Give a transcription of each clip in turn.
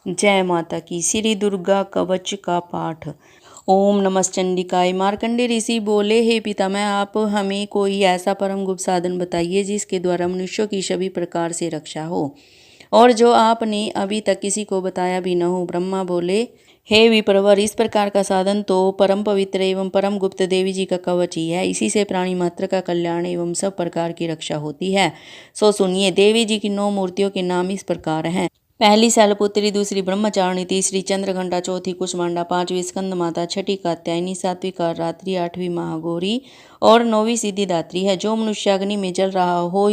जय माता की। श्री दुर्गा कवच का पाठ। ओम नमश्चंडिकाय। मार्कंडेय ऋषि बोले, हे पितामह, आप हमें कोई ऐसा परम गुप्त साधन बताइए जिसके द्वारा मनुष्यों की सभी प्रकार से रक्षा हो और जो आपने अभी तक किसी को बताया भी न हो। ब्रह्मा बोले, हे विप्रवर, इस प्रकार का साधन तो परम पवित्र एवं परम गुप्त देवी जी का कवच ही है। इसी से प्राणी मात्र का कल्याण एवं सब प्रकार की रक्षा होती है। सो सुनिए, देवी जी की 9 मूर्तियों के नाम इस प्रकार हैं। पहली शैलपुत्री, दूसरी ब्रह्मचारिणी, तीसरी चंद्रघंटा, चौथी कुष्मांडा, पांचवी स्कंद माता, छठी कात्यायनी, सातवीं कालरात्रि, आठवीं महागौरी और नौवीं सिद्धिदात्री है। जो मनुष्याग्नि में जल रहा हो,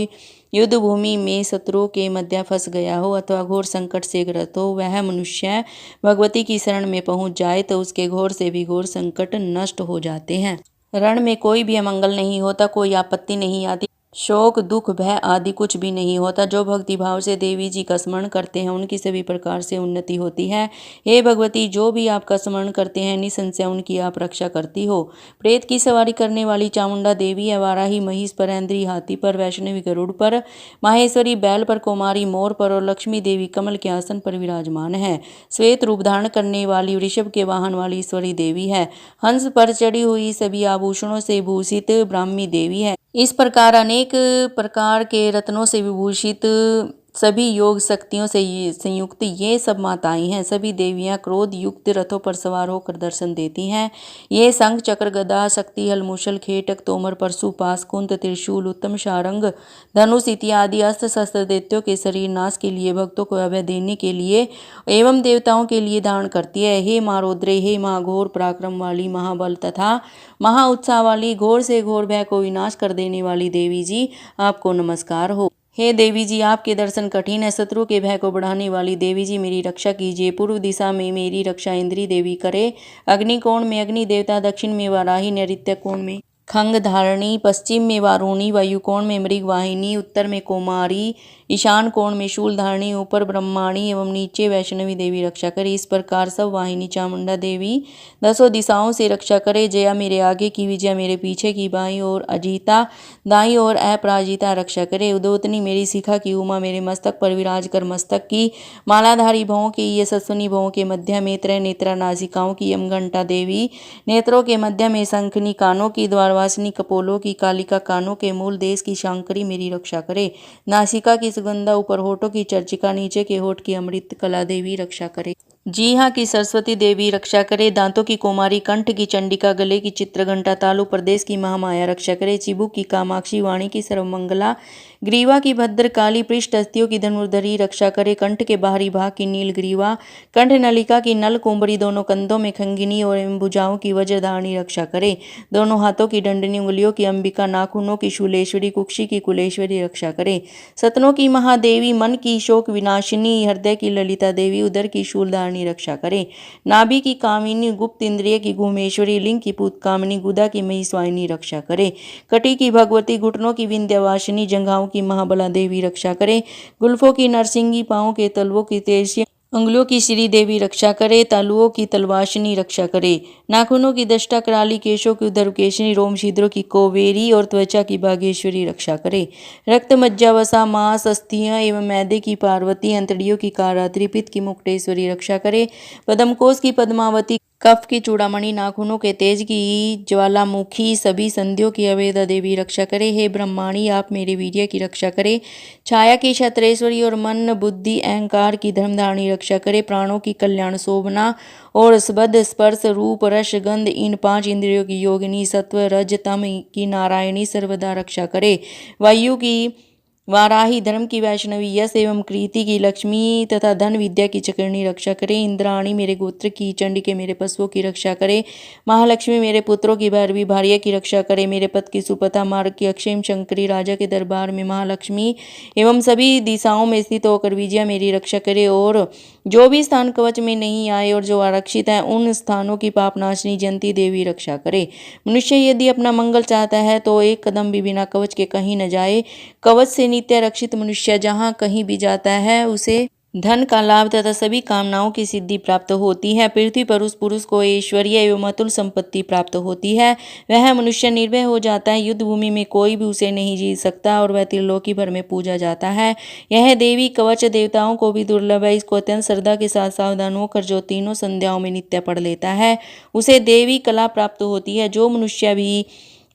युद्ध भूमि में शत्रुओं के मध्य फंस गया हो अथवा घोर संकट से ग्रस्त हो, वह मनुष्य भगवती की शरण में पहुंच जाए तो उसके घोर से भी घोर संकट नष्ट हो जाते हैं। रण में कोई भी अमंगल नहीं होता, कोई आपत्ति नहीं आती, शोक दुख भय आदि कुछ भी नहीं होता। जो भक्ति भाव से देवी जी का स्मरण करते हैं उनकी सभी प्रकार से उन्नति होती है। हे भगवती, जो भी आपका स्मरण करते हैं निसंशय उनकी आप रक्षा करती हो। प्रेत की सवारी करने वाली चामुंडा देवी है। वाराही महिष पर, ऐन्द्री हाथी पर, वैष्णवी गरुड़ पर, माहेश्वरी बैल पर, कुमारी मोर पर और लक्ष्मी देवी कमल के आसन पर विराजमान है। श्वेत रूप धारण करने वाली वृषभ के वाहन वाली ईश्वरी देवी है। हंस पर चढ़ी हुई सभी आभूषणों से भूषित ब्राह्मी देवी है। इस प्रकार अनेक प्रकार के रत्नों से विभूषित सभी योग शक्तियों से संयुक्त ये सब माताएं हैं। सभी देवियां क्रोध युक्त रथों पर सवार होकर दर्शन देती हैं। ये शंख चक्र गदा शक्ति हल मूषल खेटक तोमर परशु पास कुंत त्रिशूल उत्तम शारंग धनुष इत्यादि अस्त्र शस्त्र दैत्यों के शरीर नाश के लिए, भक्तों को अभय देने के लिए एवं देवताओं के लिए धारण करती है। हे महारौद्रे, हे महाघोर पराक्रम वाली, महाबल तथा महा उत्साह वाली, घोर से घोर भय को विनाश कर देने वाली देवी जी, आपको नमस्कार हो। हे देवी जी, आपके दर्शन कठिन है। शत्रु के भय को बढ़ाने वाली देवी जी, मेरी रक्षा कीजिए। पूर्व दिशा में मेरी रक्षा इंद्री देवी करे, अग्निकोण में अग्नि देवता, दक्षिण में वाराही, नैऋत्य कोण में खंग धारणी, पश्चिम में वारुणी, वायुकोण में मृगवाहिनी, उत्तर में कुमारी, ईशान कोण में शूलधारणी, ऊपर ब्रह्माणी एवं नीचे वैष्णवी देवी रक्षा करे। इस प्रकार सब वाहिनी चामुंडा देवी 10 दिशाओं से रक्षा करे। जया मेरे आगे की, विजया मेरे पीछे की, बाईं ओर अजीता, दाईं ओर अपराजिता रक्षा करे। उद्योतनी मेरी शिखा की, उमा मेरे मस्तक पर विराज कर मस्तक की, मालाधारी भवों की, यशस्विनी भवों के मध्य में त्रय नेत्रा नासिकाओं की, यमघंटा देवी नेत्रों के मध्य में शंखनी, कानों की द्वारवासिनी, कपोलों की, कालिका, कानों के मूल देश की शांकरी मेरी रक्षा करे। नासिका की सुगंधा, ऊपर होठों की चर्चिका, नीचे के होठ की अमृत कला देवी रक्षा करे। जीहा की सरस्वती देवी रक्षा करे। दांतों की कुमारी, कंठ की चंडिका, गले की चित्रघंटा, तालु प्रदेश की महामाया रक्षा करे। चिबुक की कामाक्षी, वाणी की सर्वमंगला, ग्रीवा की भद्रकाली, पृष्ठ अस्थियों की धनुर्धरी रक्षा करे। कंठ के बाहरी भाग की नीलग्रीवा, कंठ नलिका की नल कुंबरी, दोनों कंधों में खंगिनी और भुजाओं की वज्रधारणी रक्षा करे। दोनों हाथों की दंडनी, उंगलियों की अंबिका, नाखूनों की शूलेश्वरी, कुक्षी की कुलेश्वरी रक्षा करे। सतनों की महादेवी, मन की शोक विनाशिनी, हृदय की ललिता देवी, उदर की शूलधारणी रक्षा करे। नाभि की कामिनी, गुप्त इंद्रिय की घुमेश्वरी, लिंग की पूतकामिनी, गुदा की महिस्वाहिनी रक्षा करे। कटी की भगवती, घुटनों की विंध्यवासिनी, जंघाओं की महाबला देवी रक्षा करे। गुल्फों की नरसिंगी, पांवों के तलवों की तेजसी, अंगुलियों की श्री देवी रक्षा करे। तालुओं की तलवाशिनी रक्षा करे। नाखूनों की दष्टा कराली, केशों की उदरकेशनी, रोम छिद्रों की कोवेरी और त्वचा की बागेश्वरी रक्षा करे। रक्त मज्जा वसा, मांस अस्थियां एवं मैदे की पार्वती, अंतड़ियों की कारात्रि, पित्त की मुक्तेश्वरी रक्षा करे। पद्मकोश की पद्मावती, कफ की चूड़ामणि, नाखूनों के तेज की ज्वालामुखी, सभी संधियों की अवेदा देवी रक्षा करे। हे ब्रह्माणी, आप मेरे वीर्य की रक्षा करे। छाया की क्षत्रेश्वरी और मन बुद्धि अहंकार की धर्मधारणी रक्षा करे। प्राणों की कल्याण शोभना और स्बद्ध स्पर्श रूप रस गंध, इन 5 इंद्रियों की योगिनी, सत्व रज तम की नारायणी सर्वदा रक्षा करे। वायु की वाराही, धर्म की वैष्णवी, यश एवं कृति की लक्ष्मी तथा धन विद्या की चक्रिणी रक्षा करे। इंद्राणी मेरे गोत्र की, चंडिके मेरे पशुओं की रक्षा करे। महालक्ष्मी मेरे पुत्रों की, भैरवी भार्या की रक्षा करे। मेरे पद की सुपथा, मार्ग की अक्षय शंकरी, राजा के दरबार में महालक्ष्मी एवं सभी दिशाओं में स्थित होकर विजया मेरी रक्षा करे। और जो भी स्थान कवच में नहीं आए और जो आरक्षित है उन स्थानों की पापनाशिनी जयंती देवी रक्षा करे। मनुष्य यदि अपना मंगल चाहता है तो एक कदम भी बिना कवच के कहीं न जाए। कवच से नित्य रक्षित मनुष्य जहाँ कहीं भी जाता है उसे धन का लाभ तथा सभी कामनाओं की सिद्धि प्राप्त होती है। पृथ्वी पर उस पुरुष को ऐश्वर्य एवं अतुल संपत्ति प्राप्त होती है। वह मनुष्य निर्भय हो जाता है। युद्ध भूमि में कोई भी उसे नहीं जीत सकता और वह त्रिलोकी भर में पूजा जाता है। यह देवी कवच देवताओं को भी दुर्लभ है। इसको अत्यंत श्रद्धा के साथ सावधान होकर जो तीनों संध्याओं में नित्य पढ़ लेता है उसे देवी कला प्राप्त होती है। जो मनुष्य भी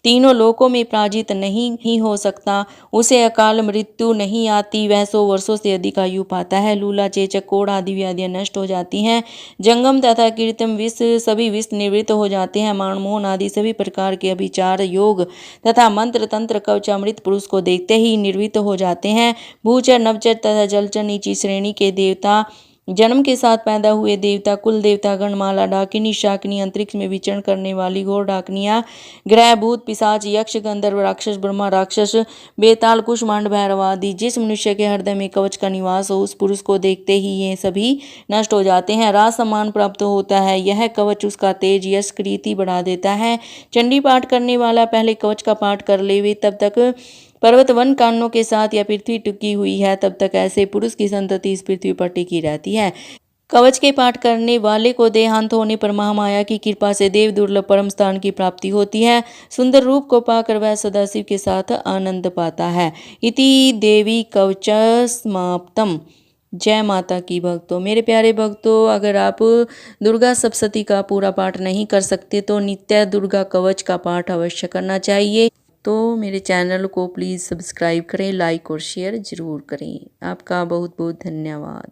तीनों लोकों में पराजित नहीं हो सकता उसे अकाल मृत्यु नहीं आती। वह 100 वर्षों से अधिक आयु पाता है। लूला, चेचक, कोढ़ आदि व्याधियां नष्ट हो जाती हैं। जंगम तथा कृत्रिम विष सभी विष निवृत्त हो जाते हैं। मानमोहन आदि सभी प्रकार के अभिचार योग तथा मंत्र तंत्र कवच अमृत पुरुष को देखते ही निर्वृत्त हो जाते हैं। भूचर, नवचर तथा जलचर नीची श्रेणी के देवता, जन्म के साथ पैदा हुए देवता, कुल देवता गण, माला डाकिनी, शाकिनी, अंतरिक्ष में विचरण करने वाली घोर डाकनियां, ग्रह, भूत, पिशाच, यक्ष, गंधर्व, राक्षस, ब्रह्मा राक्षस, बेताल, कुष्मांड, भैरव आदि जिस मनुष्य के हृदय में कवच का निवास हो उस पुरुष को देखते ही ये सभी नष्ट हो जाते हैं। राज सम्मान प्राप्त होता है। यह कवच उसका तेज यश कीर्ति बढ़ा देता है। चंडी पाठ करने वाला पहले कवच का पाठ कर ले, तब तक पर्वत वन कानों के साथ या पृथ्वी टिकी हुई है तब तक ऐसे पुरुष की संतति इस पृथ्वी पर टिकी रहती है। कवच के पाठ करने वाले को देहांत होने पर महामाया की कृपा से देव दुर्लभ परम स्थान की प्राप्ति होती है। सुंदर रूप को पाकर वह सदाशिव के साथ आनंद पाता है। इति देवी कवच समाप्तम। जय माता की भक्तों। मेरे प्यारे भक्तों, अगर आप दुर्गा सप्तशती का पूरा पाठ नहीं कर सकते तो नित्य दुर्गा कवच का पाठ अवश्य करना चाहिए। तो मेरे चैनल को प्लीज़ सब्सक्राइब करें, लाइक और शेयर ज़रूर करें। आपका बहुत बहुत धन्यवाद।